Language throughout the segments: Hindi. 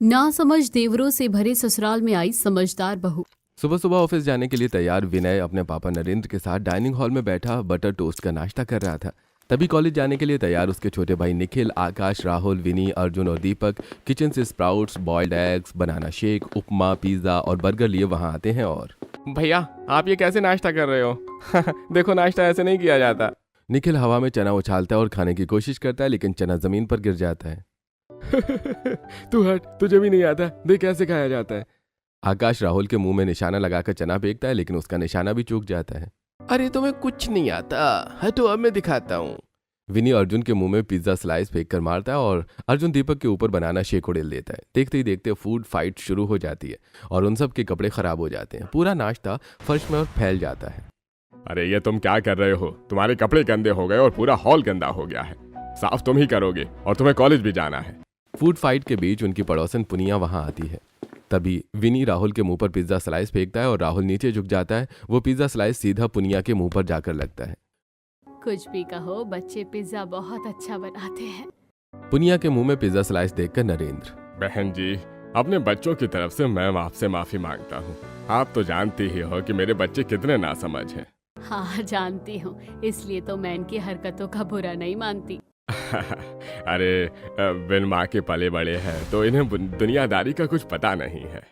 नासमझ देवरों से भरे ससुराल में आई समझदार बहू। सुबह सुबह ऑफिस जाने के लिए तैयार विनय अपने पापा नरेंद्र के साथ डाइनिंग हॉल में बैठा बटर टोस्ट का नाश्ता कर रहा था। तभी कॉलेज जाने के लिए तैयार उसके छोटे भाई निखिल, आकाश, राहुल, विनी, अर्जुन और दीपक किचन से sprouts, boiled eggs, banana shake, upma, pizza और बर्गर लिए वहां आते हैं। और भैया आप ये कैसे नाश्ता कर रहे हो? देखो नाश्ता ऐसे नहीं किया जाता। निखिल हवा में चना उछालता है और खाने की कोशिश करता है, लेकिन चना जमीन पर गिर जाता है। तू हट, तुझे भी नहीं आता, देख कैसे खाया जाता है। आकाश राहुल के मुंह में निशाना लगाकर चना फेंकता है, लेकिन उसका निशाना भी चूक जाता है। अरे तुम्हें कुछ नहीं आता, हटो अब मैं दिखाता हूँ। विनी अर्जुन के मुंह में पिज्जा स्लाइस फेंक कर मारता है और अर्जुन दीपक के ऊपर बनाना शेक उड़ेल देता है। देखते ही देखते फूड फाइट शुरू हो जाती है और उन सब के कपड़े खराब हो जाते हैं। पूरा नाश्ता फर्श में और फैल जाता है। अरे ये तुम क्या कर रहे हो? तुम्हारे कपड़े गंदे हो गए और पूरा हॉल गंदा हो गया है। साफ तुम ही करोगे और तुम्हें कॉलेज भी जाना है। फूड फाइट के बीच उनकी पड़ोसन पुनिया वहां आती है। तभी विनी राहुल के मुंह पर पिज्जा स्लाइस फेंकता है और राहुल नीचे झुक जाता है। वो पिज्जा स्लाइस सीधा पुनिया के मुंह पर जाकर लगता है। कुछ भी कहो, बच्चे पिज्जा बहुत अच्छा बनाते हैं। पुनिया के मुंह में पिज्जा स्लाइस देखकर नरेंद्र, बहन जी, अपने बच्चों की तरफ से मैं आपसे माफी मांगता हूँ। आप तो जानती ही हो कि मेरे बच्चे कितने नासमझ हैं। हाँ जानती हूँ, इसलिए तो मैं इनकी हरकतों का बुरा नहीं मानती। अरे बिन माँ के पले बड़े हैं तो इन्हें दुनियादारी का कुछ पता नहीं है।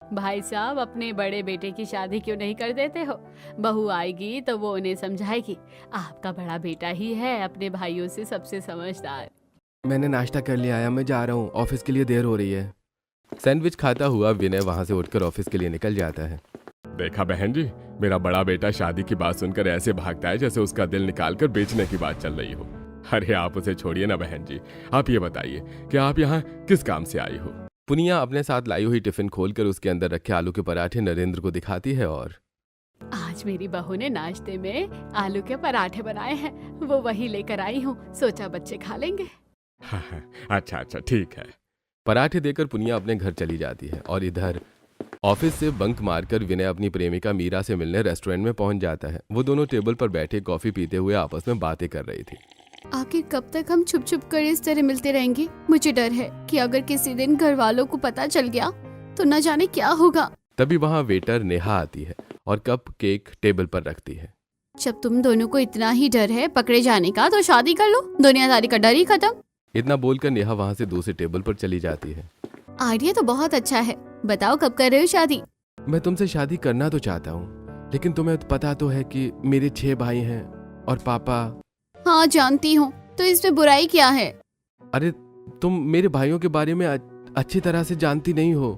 भाई साहब, अपने बड़े बेटे की शादी क्यों नहीं कर देते हो? बहू आएगी तो वो उन्हें समझाएगी। आपका बड़ा बेटा ही है अपने भाइयों से सबसे समझदार। मैंने नाश्ता कर लिया है, मैं जा रहा हूँ, ऑफिस के लिए देर हो रही है। सैंडविच खाता हुआ विनय वहां से उठकर ऑफिस के लिए निकल जाता है। देखा बहन जी, मेरा बड़ा बेटा शादी की बात सुनकर ऐसे भागता है जैसे उसका दिल निकालकर बेचने की बात चल रही हो। अरे आप उसे छोड़िए ना बहन जी, आप ये बताइए कि आप यहाँ किस काम से आई हो? पुनिया अपने साथ लाई हुई टिफिन खोलकर उसके अंदर रखे आलू के पराठे नरेंद्र को दिखाती है और आज मेरी बहू ने नाश्ते में आलू के पराठे बनाए हैं, वो वही लेकर आई हूँ, सोचा बच्चे खा लेंगे। अच्छा ठीक है। पराठे देकर पुनिया अपने घर चली जाती है और इधर ऑफिस से बंक मारकर विनय अपनी प्रेमिका मीरा से मिलने रेस्टोरेंट में पहुंच जाता है। वो दोनों टेबल पर बैठे कॉफी पीते हुए आपस में बातें कर रही थी। आखिर कब तक हम छुप छुप कर इस तरह मिलते रहेंगे? मुझे डर है कि अगर किसी दिन घर वालों को पता चल गया तो न जाने क्या होगा। तभी वहाँ वेटर नेहा आती है और कप केक टेबल पर रखती है। जब तुम दोनों को इतना ही डर है पकड़े जाने का तो शादी कर लो, दुनियादारी का डर ही खत्म। इतना बोलकर नेहा वहाँ से दूसरे टेबल पर चली जाती है। आइडिया तो बहुत अच्छा है, बताओ कब कर रहे हो शादी? मैं तुमसे शादी करना तो चाहता हूँ, लेकिन तुम्हें पता तो है कि मेरे 6 भाई हैं और पापा। हाँ जानती हूँ, तो इसमें बुराई क्या है? अरे तुम मेरे भाइयों के बारे में अच्छी तरह से जानती नहीं हो।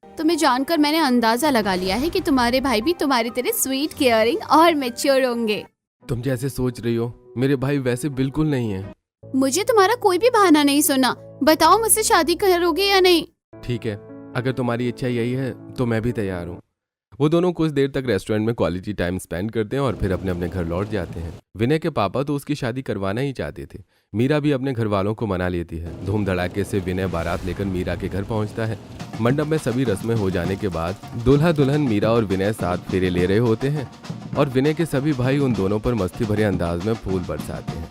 तुम्हें जानकर मैंने अंदाजा लगा लिया है कि तुम्हारे भाई भी तुम्हारी तरह स्वीट, केयरिंग और मैच्योर होंगे। तुम जैसे सोच रही हो मेरे भाई वैसे बिल्कुल नहीं है। मुझे तुम्हारा कोई भी बहाना नहीं सुना, बताओ मुझसे शादी करोगे या नहीं? ठीक है, अगर तुम्हारी इच्छा यही है तो मैं भी तैयार हूँ। वो दोनों कुछ देर तक रेस्टोरेंट में क्वालिटी टाइम स्पेंड करते हैं और फिर अपने अपने घर लौट जाते हैं। विनय के पापा तो उसकी शादी करवाना ही चाहते थे। मीरा भी अपने घर वालों को मना लेती है। धूम धड़ाके से विनय बारात लेकर मीरा के घर पहुंचता है। मंडप में सभी रस्में हो जाने के बाद दूल्हा दुल्हन मीरा और विनय साथ फेरे ले रहे होते हैं और विनय के सभी भाई उन दोनों पर मस्ती भरे अंदाज में फूल बरसाते हैं।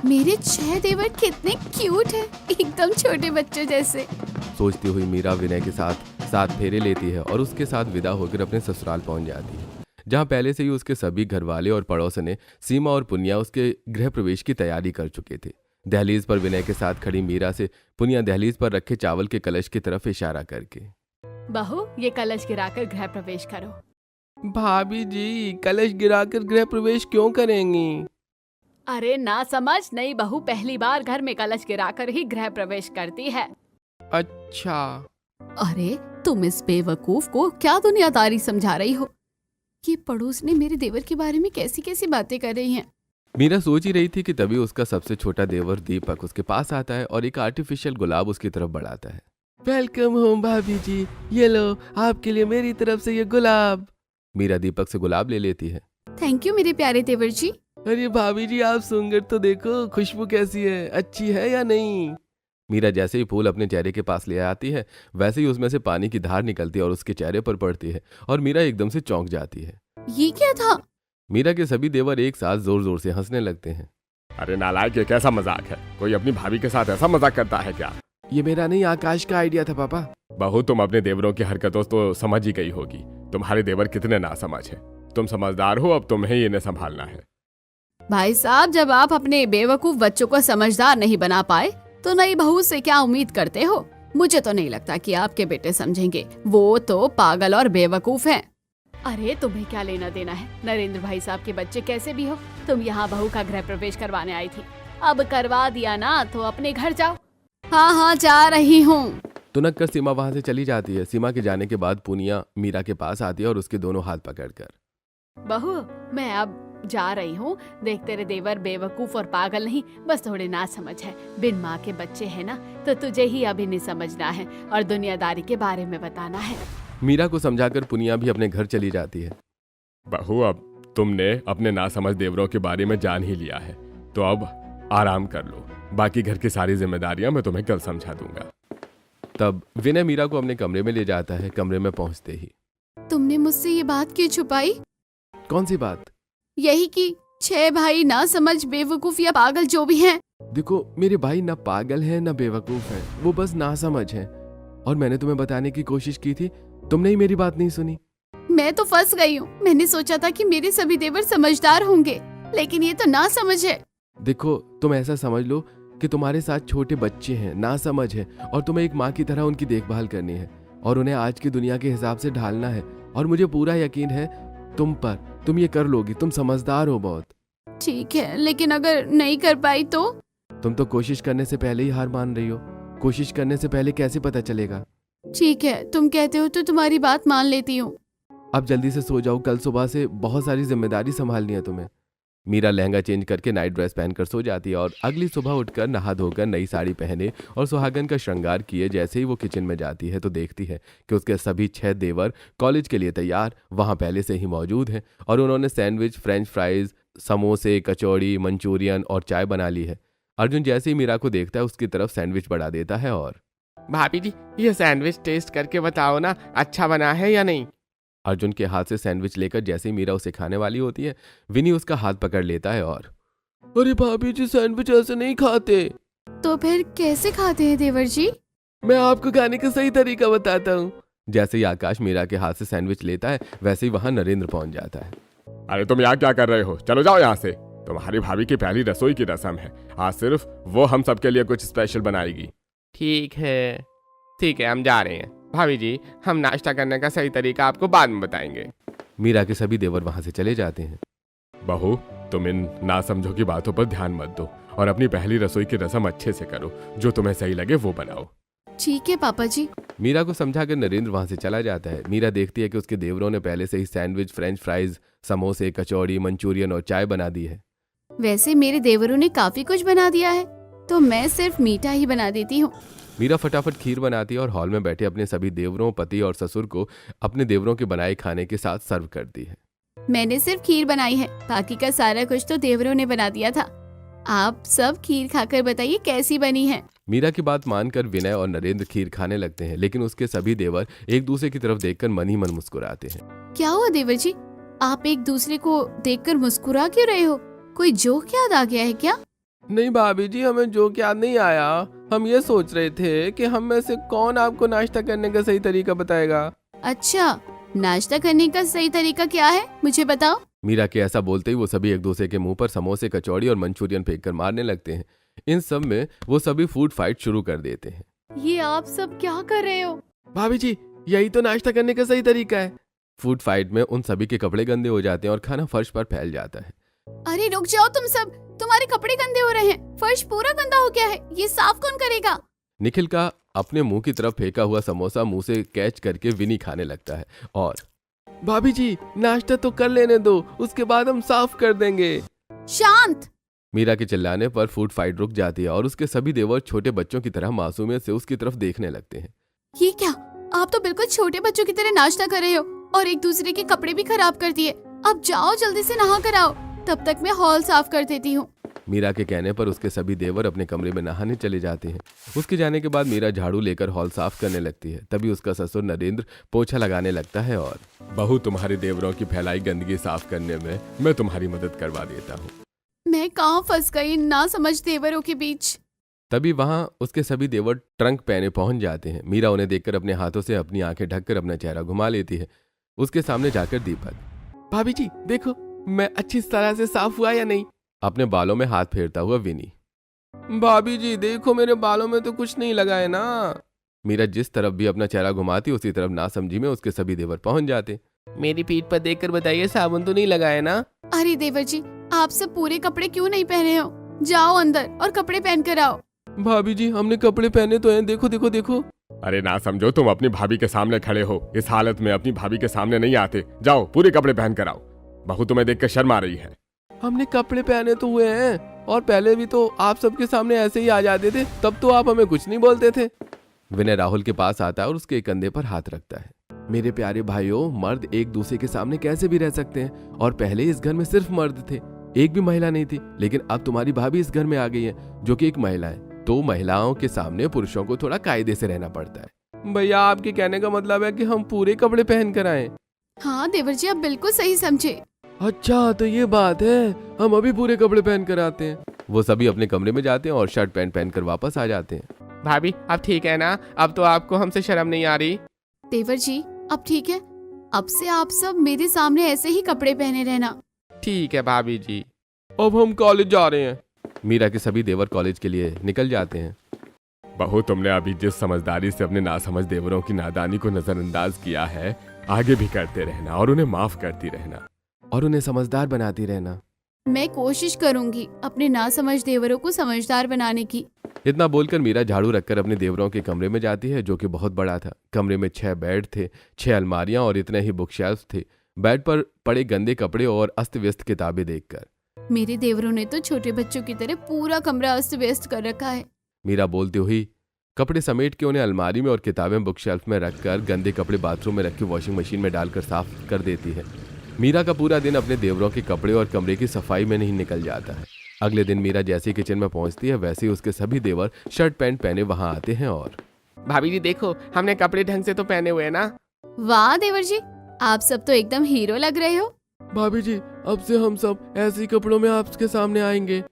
मेरे 6 देवर कितने क्यूट हैं, एकदम छोटे बच्चों जैसे। सोचती हुई मीरा विनय के साथ 7 फेरे लेती है और उसके साथ विदा होकर अपने ससुराल पहुंच जाती है, जहां पहले से ही उसके सभी घरवाले और पड़ोसने सीमा और पुनिया उसके गृह प्रवेश की तैयारी कर चुके थे। दहलीज पर विनय के साथ खड़ी मीरा से पुनिया दहलीज पर रखे चावल के कलश की तरफ इशारा करके, बहू ये कलश गिराकर गृह प्रवेश करो। भाभी जी, कलश गिराकर गृह प्रवेश क्यों करेंगी? अरे ना समझ, नई बहू पहली बार घर में कलश गिराकर ही गृह प्रवेश करती है। अच्छा। अरे तुम इस बेवकूफ को क्या दुनियादारी समझा रही हो? ये पड़ोस ने मेरे देवर के बारे में कैसी कैसी बातें कर रही हैं। मीरा सोच ही रही थी कि तभी उसका सबसे छोटा देवर दीपक उसके पास आता है और एक आर्टिफिशियल गुलाब उसकी तरफ बढ़ाता है। वेलकम होम भाभी जी, ये लो आपके लिए मेरी तरफ से ये गुलाब। मीरा दीपक से गुलाब ले लेती है। थैंक यू मेरे प्यारे देवर जी। अरे भाभी जी, आप सुंदर तो देखो, खुशबू कैसी है, अच्छी है या नहीं? मीरा जैसे ही फूल अपने चेहरे के पास ले आती है वैसे ही उसमें से पानी की धार निकलती है और उसके चेहरे पर पड़ती है और मीरा एकदम से चौंक जाती है। ये क्या था? मीरा के सभी देवर एक साथ जोर जोर से हंसने लगते हैं। अरे नालायक, ये कैसा मजाक है? कोई अपनी भाभी के साथ ऐसा मजाक करता है क्या? ये मेरा नहीं, आकाश का आइडिया था पापा। बहू, तुम अपने देवरों की हरकतों तो समझ ही गई होगी। तुम्हारे देवर कितने नासमझ हैं। तुम समझदार हो, अब तुम्हें ही इन्हें संभालना है। भाई साहब, जब आप अपने बेवकूफ बच्चों को समझदार नहीं बना पाए तो नई बहू से क्या उम्मीद करते हो? मुझे तो नहीं लगता कि आपके बेटे समझेंगे। वो तो पागल और बेवकूफ हैं। अरे तुम्हें क्या लेना देना है? नरेंद्र भाई साहब के बच्चे कैसे भी हो, तुम यहाँ बहू का गृह प्रवेश करवाने आई थी। अब करवा दिया ना तो अपने घर जाओ। हाँ हाँ, जा रही हूँ। तुनक कर सीमा वहां से चली जाती है। सीमा के जाने के बाद पूनिया मीरा के पास आती है और उसके दोनों हाथ पकड़कर, बहू, मैं अब जा रही हूँ। देख, तेरे देवर बेवकूफ और पागल नहीं, बस थोड़े ना समझ है। बिन माँ के बच्चे हैं ना, तो तुझे ही अभी नहीं समझना है और दुनियादारी के बारे में बताना है। मीरा को समझाकर पुनिया भी अपने घर चली जाती है। बहू, अब तुमने अपने नासमझ देवरों के बारे में जान ही लिया है, तो अब आराम कर लो। बाकी घर की सारी जिम्मेदारियां मैं तुम्हें कल समझा दूंगा। तब विनय मीरा को अपने कमरे में ले जाता है। कमरे में पहुंचते ही, तुमने मुझसे ये बात क्यों छुपाई? कौन सी बात? यही कि 6 भाई ना समझ, बेवकूफ या पागल जो भी हैं। देखो, मेरे भाई ना पागल है ना बेवकूफ है, वो बस नासमझ है। और मैंने तुम्हें बताने की कोशिश की थी, तुमने ही मेरी बात नहीं सुनी। मैं तो फंस गई हूँ। मैंने सोचा था कि मेरे सभी देवर समझदार होंगे, लेकिन ये तो ना समझ है। देखो, तुम ऐसा समझ लो कि तुम्हारे साथ छोटे बच्चे हैं, नासमझ है, और तुम्हें एक माँ की तरह उनकी देखभाल करनी है और उन्हें आज की दुनिया के हिसाब से ढालना है। और मुझे पूरा यकीन है तुम पर, तुम ये कर लोगी। तुम समझदार हो बहुत। ठीक है, लेकिन अगर नहीं कर पाई तो? तुम तो कोशिश करने से पहले ही हार मान रही हो। कोशिश करने से पहले कैसे पता चलेगा? ठीक है, तुम कहते हो तो तुम्हारी बात मान लेती हूँ। अब जल्दी से सो जाओ, कल सुबह से बहुत सारी जिम्मेदारी संभालनी है तुम्हें। मीरा लहंगा चेंज करके नाइट ड्रेस पहनकर सो जाती है और अगली सुबह उठकर नहा धोकर नई साड़ी पहने और सुहागन का श्रृंगार किए जैसे ही वो किचन में जाती है तो देखती है कि उसके सभी 6 देवर कॉलेज के लिए तैयार वहां पहले से ही मौजूद हैं और उन्होंने सैंडविच, फ्रेंच फ्राइज, समोसे, कचौड़ी, मंचूरियन और चाय बना ली है। अर्जुन जैसे ही मीरा को देखता है उसकी तरफ सैंडविच बढ़ा देता है और, भाभी जी, ये सैंडविच टेस्ट करके बताओ ना, अच्छा बना है या नहीं? अर्जुन के हाथ से सैंडविच लेकर जैसे ही मीरा उसे खाने वाली होती है, विनी उसका हाथ पकड़ लेता है और, अरे भाभी जी, सैंडविच ऐसे नहीं खाते। तो फिर कैसे खाते हैं देवर जी? मैं आपको खाने का सही तरीका बताता हूँ। जैसे ही आकाश मीरा के हाथ से सैंडविच लेता है वैसे ही वहां नरेंद्र पहुंच जाता है। अरे तुम यहाँ क्या कर रहे हो? चलो जाओ यहाँ से। तुम्हारी भाभी की पहली रसोई की रस्म है, आज सिर्फ वो हम सबके लिए कुछ स्पेशल बनाएगी। ठीक है, हम जा रहे हैं। भाभी जी, हम नाश्ता करने का सही तरीका आपको बाद में बताएंगे। मीरा के सभी देवर वहां से चले जाते हैं। बहू, तुम इन नासमझों की बातों पर ध्यान मत दो और अपनी पहली रसोई की रस्म अच्छे से करो। जो तुम्हें सही लगे वो बनाओ। ठीक है पापा जी। मीरा को समझाकर नरेंद्र वहां से चला जाता है। मीरा देखती है कि उसके देवरों ने पहले से ही सैंडविच, फ्रेंच फ्राइज, समोसे, कचौड़ी, मंचूरियन और चाय बना दी है। वैसे मेरे देवरों ने काफी कुछ बना दिया है, तो मैं सिर्फ मीठा ही बना देती हूँ। मीरा फटाफट खीर बनाती है और हॉल में बैठे अपने सभी देवरों, पति और ससुर को अपने देवरों के बनाए खाने के साथ सर्व करती है। मैंने सिर्फ खीर बनाई है, बाकी का सारा कुछ तो देवरों ने बना दिया था। आप सब खीर खाकर बताइए कैसी बनी है। मीरा की बात मानकर विनय और नरेंद्र खीर खाने लगते हैं, लेकिन उसके सभी देवर एक दूसरे की तरफ देखकर मन ही मन मुस्कुराते हैं। क्या हुआ देवर जी, आप एक दूसरे को देखकर मुस्कुरा क्यों रहे हो? कोई जोक याद आ गया है क्या? नहीं भाभी जी, हमें जोक याद नहीं आया। हम ये सोच रहे थे कि हम में से कौन आपको नाश्ता करने का सही तरीका बताएगा। अच्छा, नाश्ता करने का सही तरीका क्या है, मुझे बताओ। मीरा के ऐसा बोलते ही वो सभी एक दूसरे के मुंह पर समोसे, कचौड़ी और मंचूरियन फेंककर मारने लगते हैं। इन सब में वो सभी फूड फाइट शुरू कर देते हैं। ये आप सब क्या कर रहे हो? भाभी जी, यही तो नाश्ता करने का सही तरीका है। फूड फाइट में उन सभी के कपड़े गंदे हो जाते हैं और खाना फर्श पर फैल जाता है। अरे रुक जाओ तुम सब, तुम्हारे कपड़े गंदे हो रहे हैं, फर्श पूरा गंदा हो गया है, ये साफ कौन करेगा? निखिल का अपने मुंह की तरफ फेंका हुआ समोसा मुंह से कैच करके विनी खाने लगता है और, भाभी जी, नाश्ता तो कर लेने दो, उसके बाद हम साफ कर देंगे। शांत। मीरा के चिल्लाने पर फूड फाइट रुक जाती है और उसके सभी देवर छोटे बच्चों की तरह मासूमियत से उसकी तरफ देखने लगते हैं। ये क्या, आप तो बिल्कुल छोटे बच्चों की तरह नाश्ता कर रहे हो और एक दूसरे के कपड़े भी खराब कर दिए। अब जाओ जल्दी से नहा कर आओ, तब तक मैं हॉल साफ कर देती हूँ। मीरा के कहने पर उसके सभी देवर अपने कमरे में नहाने चले जाते हैं। उसके जाने के बाद मीरा झाड़ू लेकर हॉल साफ करने लगती है। तभी उसका ससुर नरेंद्र पोछा लगाने लगता है और, बहू, तुम्हारे देवरों की फैलाई गंदगी साफ करने में मैं तुम्हारी मदद करवा देता हूँ। मैं कहाँ फंस गई ना समझ देवरों के बीच। तभी वहां उसके सभी देवर ट्रंक पहने पहुंच जाते हैं। मीरा उन्हें देखकर अपने हाथों से अपनी आंखें ढककर अपना चेहरा घुमा लेती है। उसके सामने जाकर दीपक, भाभी जी देखो मैं अच्छी तरह से साफ हुआ या नहीं। अपने बालों में हाथ फेरता हुआ विनी, भाभी जी देखो मेरे बालों में तो कुछ नहीं लगा है ना। मीरा जिस तरफ भी अपना चेहरा घुमाती उसी तरफ नासमझी में उसके सभी देवर पहुंच जाते। मेरी पीठ पर देखकर बताइए साबुन तो नहीं लगा है ना। अरे देवर जी, आप सब पूरे कपड़े क्यों नहीं पहने हो? जाओ अंदर और कपड़े पहन कर आओ। भाभी जी हमने कपड़े पहने तो हैं, देखो देखो देखो। अरे ना समझो, तुम अपनी भाभी के सामने खड़े हो, इस हालत में अपनी भाभी के सामने नहीं आते। जाओ पूरे कपड़े पहन कर आओ। बहू तुम्हें देखकर शर्म आ रही है। हमने कपड़े पहने तो हुए हैं, और पहले भी तो आप सबके सामने ऐसे ही आ जाते थे, तब तो आप हमें कुछ नहीं बोलते थे। विनय राहुल के पास आता है और उसके कंधे पर हाथ रखता है। मेरे प्यारे भाइयों, मर्द एक दूसरे के सामने कैसे भी रह सकते हैं, और पहले इस घर में सिर्फ मर्द थे, एक भी महिला नहीं थी। लेकिन अब तुम्हारी भाभी इस घर में आ गई है जो कि एक महिला है, तो महिलाओं के सामने पुरुषों को थोड़ा कायदे से रहना पड़ता है। भैया आपके कहने का मतलब है कि हम पूरे कपड़े पहन कर आए? हाँ देवर जी, आप बिल्कुल सही समझे। अच्छा तो ये बात है, हम अभी पूरे कपड़े पहन कर आते हैं। वो सभी अपने कमरे में जाते हैं और शर्ट पैंट पहनकर वापस आ जाते हैं। भाभी अब ठीक है ना? अब तो आपको हमसे शर्म नहीं आ रही? देवर जी अब ठीक है, अब से आप सब मेरे सामने ऐसे ही कपड़े पहने रहना। ठीक है भाभी जी। अब हम कॉलेज जा रहे हैं। मीरा के सभी देवर कॉलेज के लिए निकल जाते हैं। बहू तुमने अभी जिस समझदारी से अपने नासमझ देवरों की नादानी को नजरअंदाज किया है, आगे भी करते रहना और उन्हें माफ करती रहना और उन्हें समझदार बनाती रहना। मैं कोशिश करूंगी अपने नासमझ देवरों को समझदार बनाने की। इतना बोलकर मीरा झाड़ू रखकर अपने देवरों के कमरे में जाती है, जो कि बहुत बड़ा था। कमरे में 6 बेड थे, 6 अलमारियां और इतने ही बुक शेल्फ थे। बेड पर पड़े गंदे कपड़े और अस्त व्यस्त किताबें देखकर मेरे देवरों ने तो छोटे बच्चों की तरह पूरा कमरा अस्त व्यस्त कर रखा है। मीरा बोलती हुई कपड़े समेट के उन्हें अलमारी में और किताबें बुक शेल्फ में रखकर गंदे कपड़े बाथरूम में रखी वॉशिंग मशीन में डालकर साफ कर देती है। मीरा का पूरा दिन अपने देवरों के कपड़े और कमरे की सफाई में नहीं निकल जाता है। अगले दिन मीरा जैसे ही किचन में पहुंचती है, वैसे ही उसके सभी देवर शर्ट पैंट पहने वहां आते हैं। और भाभी जी देखो हमने कपड़े ढंग से तो पहने हुए हैं ना। वाह देवर जी, आप सब तो एकदम हीरो लग रहे हो। भाभी जी अब से हम सब ऐसे ही कपड़ों में आपके सामने आएंगे।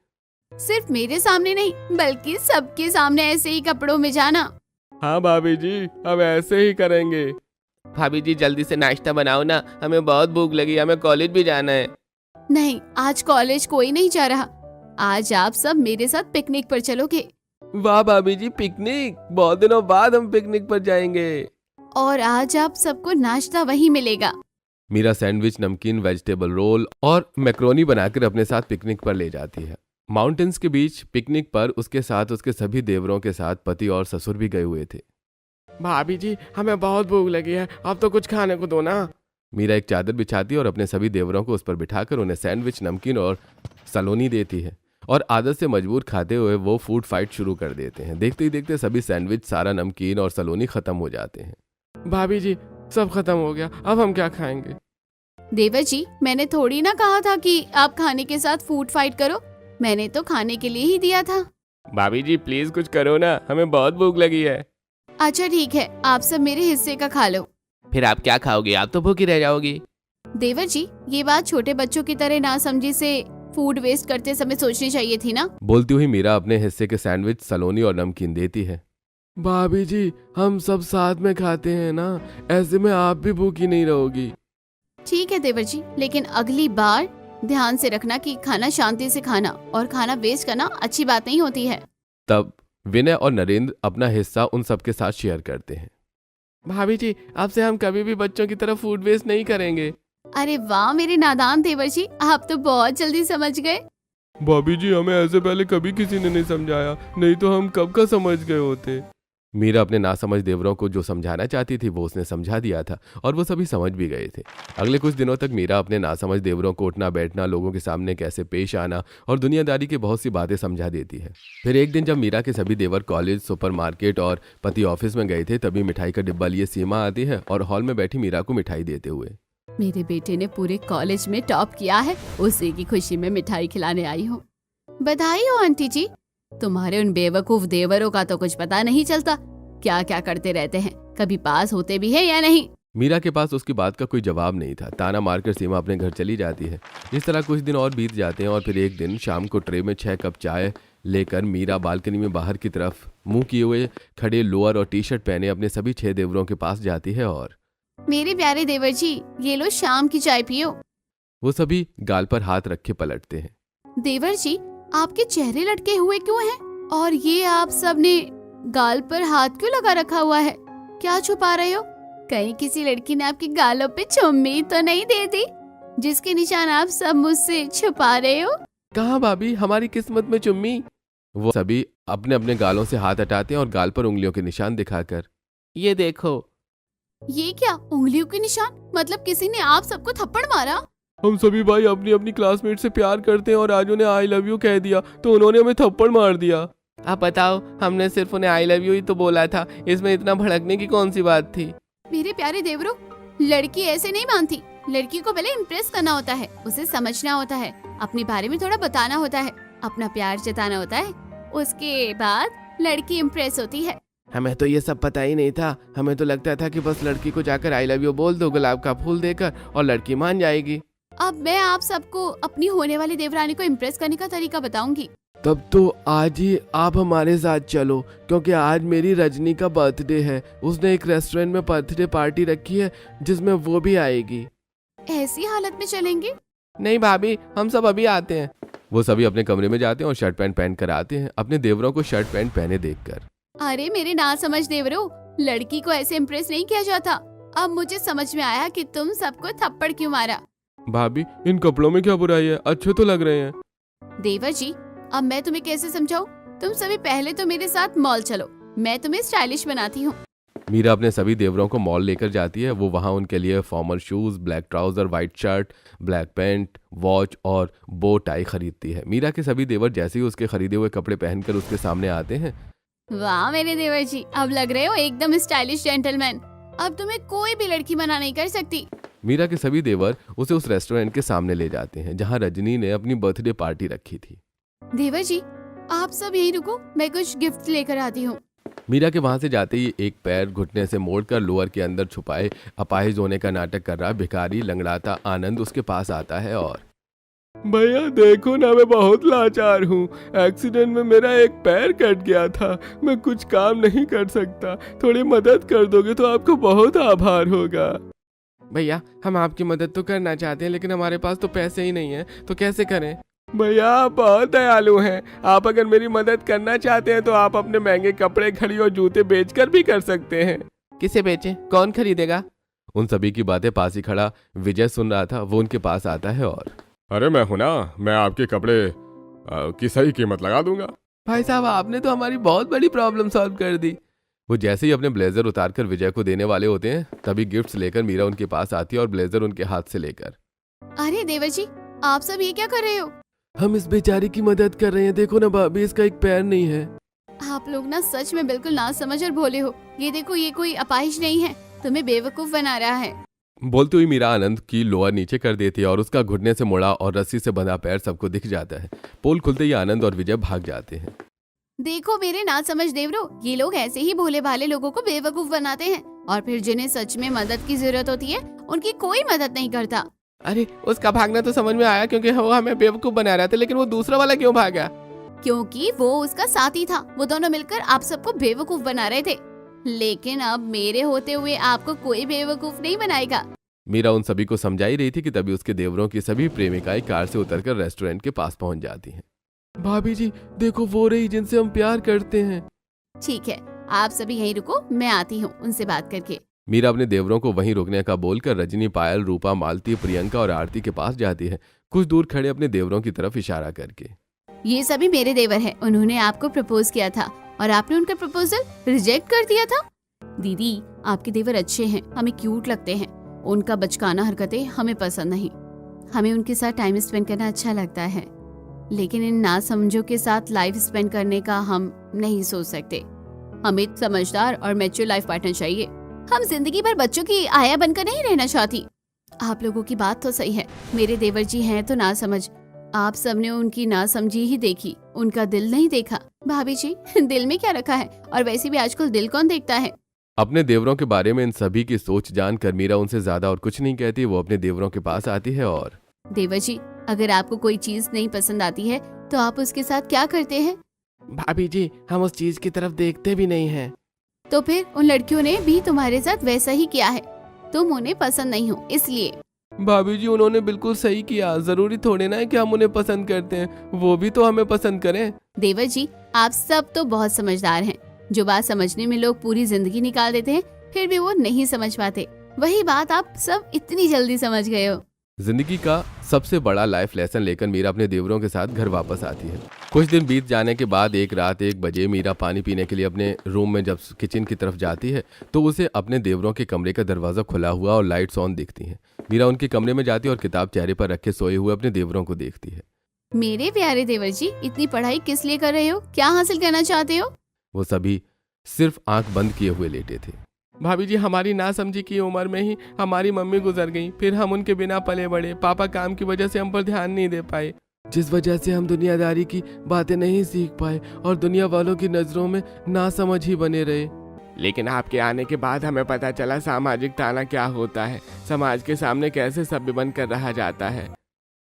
सिर्फ मेरे सामने नहीं, बल्कि सबके सामने ऐसे ही कपड़ों में जाना। हाँ भाभी जी अब ऐसे ही करेंगे। भाभी जी जल्दी से नाश्ता बनाओ ना, हमें बहुत भूख लगी, हमें कॉलेज भी जाना है। नहीं, आज कॉलेज कोई नहीं जा रहा। आज आप सब मेरे साथ पिकनिक पर चलोगे। वाह भाभी जी, पिकनिक! बहुत दिनों बाद हम पिकनिक पर जाएंगे। और आज आप सबको नाश्ता वहीं मिलेगा। मीरा सैंडविच, नमकीन, वेजिटेबल रोल और मैक्रोनी बनाकर अपने साथ पिकनिक पर ले जाती है। माउंटेन्स के बीच पिकनिक पर उसके साथ उसके सभी देवरों के साथ पति और ससुर भी गए हुए थे। भाभी जी हमें बहुत भूख लगी है, अब तो कुछ खाने को दो ना। मीरा एक चादर बिछाती है और अपने सभी देवरों को उस पर बिठाकर उन्हें सैंडविच, नमकीन और सलोनी देती है। और आदत से मजबूर खाते हुए वो फूड फाइट शुरू कर देते हैं। देखते ही देखते सभी सैंडविच, सारा नमकीन और सलोनी खत्म हो जाते हैं। भाभी जी सब खत्म हो गया, अब हम क्या खाएंगे? देवर जी, मैंने थोड़ी ना कहा था कि आप खाने के साथ फूड फाइट करो। मैंने तो खाने के लिए ही दिया था। भाभी जी प्लीज कुछ करो ना, हमें बहुत भूख लगी है। अच्छा ठीक है, आप सब मेरे हिस्से का खा लो। फिर आप क्या खाओगे? आप तो भूखी रह जाओगी। देवर जी, ये बात छोटे बच्चों की तरह ना समझी से फूड वेस्ट करते समय सोचनी चाहिए थी ना। बोलती हुई मीरा अपने हिस्से के सैंडविच, सलोनी और नमकीन देती है। भाभी जी हम सब साथ में खाते हैं ना, ऐसे में आप भी भूखी नहीं रहोगी। ठीक है देवर जी, लेकिन अगली बार ध्यान से रखना कि खाना शांति से खाना, और खाना वेस्ट करना अच्छी बात नहीं होती है। तब विनय और नरेंद्र अपना हिस्सा उन सबके साथ शेयर करते हैं। भाभी जी अब से हम कभी भी बच्चों की तरफ फूड वेस्ट नहीं करेंगे। अरे वाह मेरे नादान देवर जी, आप तो बहुत जल्दी समझ गए। भाभी जी हमें ऐसे पहले कभी किसी ने नहीं समझाया, नहीं तो हम कब का समझ गए होते। मीरा अपने नासमझ देवरों को जो समझाना चाहती थी वो उसने समझा दिया था, और वो सभी समझ भी गए थे। अगले कुछ दिनों तक मीरा अपने नासमझ देवरों को उठना बैठना, लोगों के सामने कैसे पेश आना और दुनियादारी की बहुत सी बातें समझा देती है। फिर एक दिन जब मीरा के सभी देवर कॉलेज, सुपरमार्केट और पति ऑफिस में गए थे, तभी मिठाई का डिब्बा लिए सीमा आती है और हॉल में बैठी मीरा को मिठाई देते हुए। मेरे बेटे ने पूरे कॉलेज में टॉप किया है, उसी की खुशी में मिठाई खिलाने आई हूँ। बधाई हो आंटी जी। तुम्हारे उन बेवकूफ देवरों का तो कुछ पता नहीं चलता, क्या क्या करते रहते हैं, कभी पास होते भी है या नहीं। मीरा के पास उसकी बात का कोई जवाब नहीं था। ताना मारकर सीमा अपने घर चली जाती है। इस तरह कुछ दिन और बीत जाते हैं और फिर एक दिन शाम को ट्रे में 6 कप चाय लेकर मीरा बालकनी में बाहर की तरफ मुंह किए हुए खड़े लोअर और टी शर्ट पहने अपने सभी 6 देवरों के पास जाती है और मेरे प्यारे देवर जी, ये लो शाम की चाय पियो। वो सभी गाल पर हाथ रखे पलटते हैं। देवर जी, आपके चेहरे लटके हुए क्यों हैं? और ये आप सब ने गाल पर हाथ क्यों लगा रखा हुआ है? क्या छुपा रहे हो? कहीं किसी लड़की ने आपके गालों पे चुम्मी तो नहीं दे दी, जिसके निशान आप सब मुझसे छुपा रहे हो? कहाँ भाभी, हमारी किस्मत में चुम्मी। वो सभी अपने अपने गालों से हाथ हटाते हैं और गाल पर उंगलियों के निशान दिखाकर ये देखो। ये क्या उंगलियों के निशान? मतलब किसी ने आप सबको थप्पड़ मारा? हम सभी भाई अपनी अपनी क्लासमेट से प्यार करते हैं और आज उन्हें आई लव यू कह दिया तो उन्होंने हमें थप्पड़ मार दिया। आप बताओ, हमने सिर्फ उन्हें आई लव यू ही तो बोला था, इसमें इतना भड़कने की कौन सी बात थी? मेरे प्यारे देवरों, लड़की ऐसे नहीं मानती। लड़की को पहले इम्प्रेस करना होता है, उसे समझना होता है, अपने बारे में थोड़ा बताना होता है, अपना प्यार जताना होता है, उसके बाद लड़की इम्प्रेस होती है। हमें तो ये सब पता ही नहीं था। हमें तो लगता था कि बस लड़की को जाकर आई लव यू बोल दो गुलाब का फूल देकर और लड़की मान जाएगी। अब मैं आप सबको अपनी होने वाली देवरानी को इम्प्रेस करने का तरीका बताऊंगी। तब तो आज ही आप हमारे साथ चलो, क्योंकि आज मेरी रजनी का बर्थडे है। उसने एक रेस्टोरेंट में बर्थडे पार्टी रखी है जिसमें वो भी आएगी। ऐसी हालत में चलेंगे? नहीं भाभी, हम सब अभी आते हैं। वो सभी अपने कमरे में जाते हैं और शर्ट पैंट पहन कर आते हैं अपने देवरों को शर्ट पैंट पहने देखकर। अरे मेरे ना समझ देवरों, लड़की को ऐसे इम्प्रेस नहीं किया जाता। अब मुझे समझ में आया कि तुम सबको थप्पड़ क्यों मारा। भाभी, इन कपड़ों में क्या बुराई है, अच्छे तो लग रहे हैं। देवर जी, अब मैं तुम्हें कैसे समझाऊं? तुम सभी पहले तो मेरे साथ मॉल चलो, मैं तुम्हें स्टाइलिश बनाती हूँ। मीरा अपने सभी देवरों को मॉल लेकर जाती है। वो वहाँ उनके लिए formal shoes, black trouser, white shirt, black pant, watch और बो टाई खरीदती है। मीरा के सभी देवर जैसे ही उसके खरीदे हुए कपड़े पहनकर उसके सामने आते हैं। वाह मेरे देवर जी, अब लग रहे हो एकदम स्टाइलिश जेंटलमैन। अब तुम्हें कोई भी लड़की मना नहीं कर सकती। मीरा के सभी देवर उसे उस रेस्टोरेंट के सामने ले जाते हैं जहाँ रजनी ने अपनी बर्थडे पार्टी रखी थी। देवर जी, आप सब यहीं रुको, मैं कुछ गिफ्ट लेकर आती हूँ। मीरा के वहां से जाते ही एक पैर घुटने से मोड़कर लोअर के अंदर छुपाए अपाहिज होने का नाटक कर रहा भिखारी लंगड़ाता आनंद उसके पास आता है और भैया देखो ना, मैं बहुत लाचार हूँ। एक्सीडेंट में मेरा एक पैर कट गया था, मैं कुछ काम नहीं कर सकता। थोड़ी मदद कर दोगे तो आपको बहुत आभार होगा। भैया, हम आपकी मदद तो करना चाहते हैं, लेकिन हमारे पास तो पैसे ही नहीं है, तो कैसे करें? भैया आप बहुत दयालु हैं। आप अगर मेरी मदद करना चाहते हैं तो आप अपने महंगे कपड़े, घड़ी और जूते बेचकर भी कर सकते हैं। किसे बेचें? कौन खरीदेगा? उन सभी की बातें पास ही खड़ा विजय सुन रहा था। वो उनके पास आता है और अरे मैं हूं ना, मैं आपके कपड़े की सही कीमत लगा दूंगा। भाई साहब, आपने तो हमारी बहुत बड़ी प्रॉब्लम सॉल्व कर दी। वो जैसे ही अपने ब्लेजर उतारकर विजय को देने वाले होते हैं तभी गिफ्ट्स लेकर मीरा उनके पास आती है और ब्लेजर उनके हाथ से लेकर। अरे देवर जी, आप सब ये क्या कर रहे हो? हम इस बेचारी की मदद कर रहे हैं। देखो ना भाभी, इसका एक पैर नहीं है। आप लोग ना सच में बिल्कुल ना समझ और भोले हो। ये देखो, ये कोई अपाहिज नहीं है, तुम्हें बेवकूफ बना रहा है। बोलते हुए मीरा आनंद की लोअर नीचे कर देती है और उसका घुटने से मुड़ा और रस्सी से बंधा पैर सबको दिख जाता है। पोल खुलते ही आनंद और विजय भाग जाते हैं। देखो मेरे ना समझ देवरों, ये लोग ऐसे ही भोले भाले लोगों को बेवकूफ बनाते हैं और फिर जिन्हें सच में मदद की जरूरत होती है उनकी कोई मदद नहीं करता। अरे उसका भागना तो समझ में आया, क्योंकि वो हमें बेवकूफ बना रहा था, लेकिन वो दूसरा वाला क्यों भागा? क्योंकि वो उसका साथी था। वो दोनों मिलकर आप सबको बेवकूफ बना रहे थे। लेकिन अब मेरे होते हुए आपको कोई बेवकूफ नहीं बनाएगा। मीरा उन सभी को समझा ही रही थी कि तभी उसके देवरों की सभी प्रेमिकाएं कार से उतरकर रेस्टोरेंट के पास पहुंच जाती हैं। भाभी जी देखो, वो रही जिनसे हम प्यार करते हैं। ठीक है, आप सभी यहीं रुको, मैं आती हूँ उनसे बात करके। मीरा अपने देवरों को वहीं रुकने का बोलकर रजनी, पायल, रूपा, मालती, प्रियंका और आरती के पास जाती है, कुछ दूर खड़े अपने देवरों की तरफ इशारा करके। ये सभी मेरे देवर हैं। उन्होंने आपको प्रपोज किया था और आपने उनका प्रपोजल रिजेक्ट कर दिया था। दीदी, आपके देवर अच्छे हैं, हमें क्यूट लगते हैं। उनका बचकाना हरकतें हमें पसंद नहीं। हमें उनके साथ टाइम स्पेंड करना अच्छा लगता है, लेकिन इन नासमझों के साथ लाइफ स्पेंड करने का हम नहीं सोच सकते। हमें समझदार और मैच्योर लाइफ पार्टनर चाहिए। हम जिंदगी भर बच्चों की आया बनकर नहीं रहना चाहती। आप लोगों की बात तो सही है, मेरे देवर जी हैं तो ना समझ। आप सबने उनकी ना समझी ही देखी, उनका दिल नहीं देखा। भाभी जी, दिल में क्या रखा है? और वैसे भी आजकल दिल कौन देखता है? अपने देवरों के बारे में इन सभी की सोच जानकर मीरा उनसे ज्यादा और कुछ नहीं कहती। वो अपने देवरों के पास आती है और देवर जी, अगर आपको कोई चीज नहीं पसंद आती है तो आप उसके साथ क्या करते हैं? भाभी जी हम उस चीज की तरफ देखते भी नहीं हैं। तो फिर उन लड़कियों ने भी तुम्हारे साथ वैसा ही किया है। तुम उन्हें पसंद नहीं हो इसलिए। भाभी जी उन्होंने बिल्कुल सही किया, जरूरी थोड़े ना है कि हम उन्हें पसंद करते हैं, वो भी तो हमें पसंद करें। देवर जी आप सब तो बहुत समझदार हैं। जो बात समझने में लोग पूरी जिंदगी निकाल देते हैं फिर भी वो नहीं समझ पाते, वही बात आप सब इतनी जल्दी समझ गए हो। जिंदगी का सबसे बड़ा लाइफ लेसन लेकर मीरा अपने देवरों के साथ घर वापस आती है। कुछ दिन बीत जाने के बाद एक रात 1 बजे मीरा पानी पीने के लिए अपने रूम में जब किचन की तरफ जाती है तो उसे अपने देवरों के कमरे का दरवाज़ा खुला हुआ और लाइट्स ऑन दिखती हैं। मीरा उनके कमरे में जाती है और किताब चेहरे पर रखे सोए हुए अपने देवरों को देखती है। मेरे प्यारे देवर जी इतनी पढ़ाई किस लिए कर रहे हो, क्या हासिल करना चाहते हो? वो सभी सिर्फ आंख बंद किए हुए लेटे थे। भाभी जी हमारी नासमझी की उम्र में ही हमारी मम्मी गुजर गई, फिर हम उनके बिना पले बड़े। पापा काम की वजह से हम पर ध्यान नहीं दे पाए, जिस वजह से हम दुनियादारी की बातें नहीं सीख पाए और दुनिया वालों की नज़रों में नासमझ ही बने रहे। लेकिन आपके आने के बाद हमें पता चला सामाजिक ताना क्या होता है, समाज के सामने कैसे सभ्य बनकर रहा जाता है।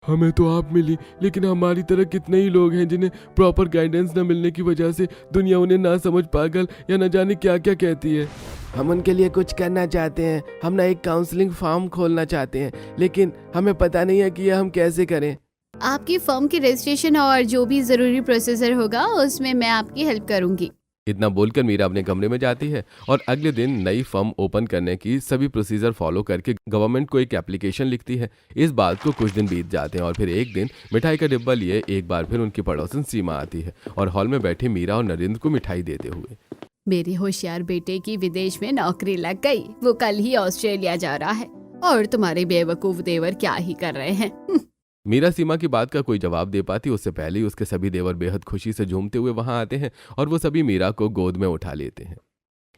हमें तो आप मिली, लेकिन हमारी तरह कितने ही लोग हैं जिन्हें प्रॉपर गाइडेंस न मिलने की वजह से दुनिया उन्हें ना समझ, पागल या न जाने क्या क्या कहती है। हम उनके लिए कुछ करना चाहते हैं, हम ना एक काउंसलिंग फॉर्म खोलना चाहते हैं, लेकिन हमें पता नहीं है कि यह हम कैसे करें। आपकी फर्म की रजिस्ट्रेशन और जो भी जरूरी प्रोसीजर होगा उसमें मैं आपकी हेल्प करूंगी। इतना बोलकर मीरा अपने कमरे में जाती है और अगले दिन नई फर्म ओपन करने की सभी प्रोसीजर फॉलो करके गवर्नमेंट को एक एप्लीकेशन लिखती है। इस बात को कुछ दिन बीत जाते हैं और फिर एक दिन मिठाई का डिब्बा लिए एक बार फिर उनकी पड़ोसन सीमा आती है और हॉल में बैठे मीरा और नरेंद्र को मिठाई देते हुए। मेरे होशियार बेटे की विदेश में नौकरी लग गई, वो कल ही ऑस्ट्रेलिया जा रहा है और तुम्हारे बेवकूफ देवर क्या ही कर रहे हैं। मीरा सीमा की बात का कोई जवाब दे पाती उससे पहले ही उसके सभी देवर बेहद खुशी से झूमते हुए वहां आते हैं और वो सभी मीरा को गोद में उठा लेते हैं।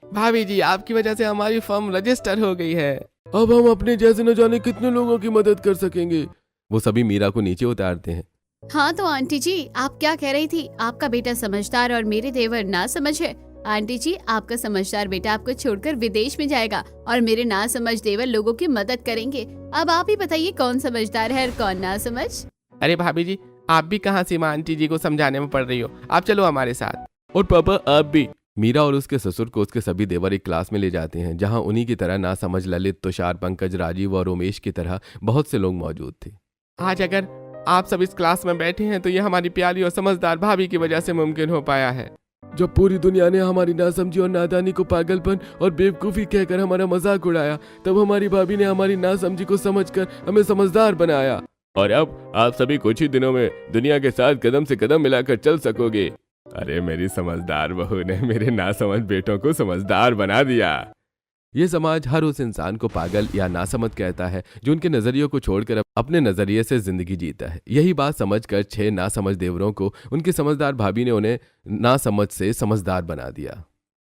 भाभी जी आपकी वजह से हमारी फर्म रजिस्टर हो गई है। अब हम अपने जैसे न जाने कितने लोगों की मदद कर सकेंगे। वो सभी मीरा को नीचे उतारते हैं। हाँ तो आंटी जी आप क्या कह रही थी, आपका बेटा समझदार और मेरे देवर ना समझ है। आंटी जी आपका समझदार बेटा आपको छोड़कर विदेश में जाएगा और मेरे ना समझ देवर लोगों की मदद करेंगे। अब आप ही बताइए कौन समझदार है और कौन ना समझ। अरे भाभी जी आप भी कहाँ सीमा आंटी जी को समझाने में पड़ रही हो, आप चलो हमारे साथ। और पापा आप भी। मीरा और उसके ससुर को उसके सभी देवर एक क्लास में ले जाते हैं जहां उन्हीं की तरह ना समझ ललित, तुषार, पंकज, राजीव और उमेश की तरह बहुत से लोग मौजूद थे। आज अगर आप सब इस क्लास में बैठे हैं तो ये हमारी प्यारी और समझदार भाभी की वजह से मुमकिन हो पाया है। जब पूरी दुनिया ने हमारी नासमझी और नादानी को पागलपन और बेवकूफ़ी कहकर हमारा मजाक उड़ाया, तब हमारी भाभी ने हमारी नासमझी को समझकर हमें समझदार बनाया। और अब आप सभी कुछ ही दिनों में दुनिया के साथ कदम से कदम मिलाकर चल सकोगे। अरे मेरी समझदार बहू ने मेरे नासमझ बेटों को समझदार बना दिया। ये समाज हर उस इंसान को पागल या नासमझ कहता है जो उनके नजरियों को छोड़कर अपने नजरिए से जिंदगी जीता है। यही बात समझकर 6 नासमझ देवरों को उनकी समझदार भाभी ने उन्हें नासमझ से समझदार बना दिया।